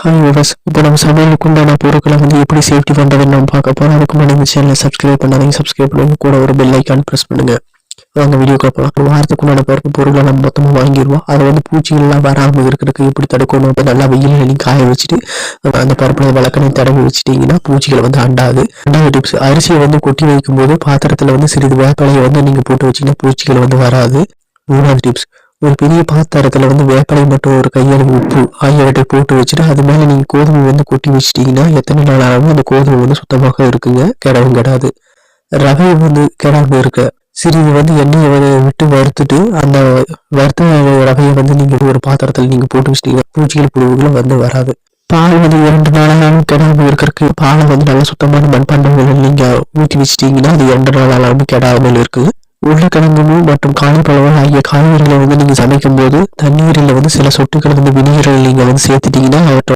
Hi விவஸ், இப்போ நம்ம சமையலுக்கு உண்டான பொருட்களை எப்படி சேஃப்டி பண்ணுறதுன்னு நம்ம பார்க்க போகிறோம். அதுக்கு முன்னாடி இந்த சேனலை சப்ஸ்கிரைப் பண்ணாதீங்க, சப்ஸ்கிரைப் பண்ணுங்க, கூட ஒரு பெல் ஐக்கான் ப்ரெஸ் பண்ணுங்க. அந்த வீடியோக்கு போகலாம். ஒரு வாரத்துக்கு உண்டான பொருட்களை நம்ம மொத்தமாக வாங்கிடுவோம். அதை பூச்சிகள்லாம் வராமல் இருக்கிறதுக்கு எப்படி தடுக்கணும், இப்போ நல்லா வெயில் காய வச்சுட்டு அந்த பருப்பில் விளக்கணை தடவி வச்சுட்டிங்கன்னா பூச்சிகளை அண்டாது. ரெண்டாவது டிப்ஸ், அரிசியை கொட்டி வைக்கும் போது பாத்திரத்தில் சிறிது வேப்பலையை நீங்கள் போட்டு வச்சிங்கன்னா பூச்சிகள் வராது. மூணாவது டிப்ஸ், ஒரு பெரிய பாத்திரத்துல வேப்பலை மட்டும் ஒரு கையளவு உப்பு ஆகியவற்றை போட்டு வச்சுட்டு அது மேல நீங்க கோதுமை கொட்டி வச்சிட்டீங்கன்னா எத்தனை நாள் ஆகும் அந்த கோதுமை சுத்தமாக இருக்குங்க, கெடவும் கெடாது. ரவை கெடாம இருக்க சிறிது எண்ணெயை விட்டு வறுத்துட்டு அந்த வறுத்த ரவையை நீங்க ஒரு பாத்திரத்துல நீங்க போட்டு வச்சிட்டீங்கன்னா பூச்சிகள் புழுவுகள் வராது. பால் 2 நாளாலும் கெடாமல் இருக்கிறதுக்கு பாலை நல்லா சுத்தமான மண்பாண்டங்கள் நீங்க ஊற்றி வச்சிட்டீங்கன்னா அது 2 நாளாலும் கெடாமல் இருக்குது. உருளைக்கிழங்கு மற்றும் காலிஃப்ளவர் ஆகிய காய்கறிகளை நீங்க சமைக்கும் போது தண்ணீரில் சில சொட்டுகள் வினிகரை நீங்க சேர்த்துட்டீங்கன்னா அவற்றை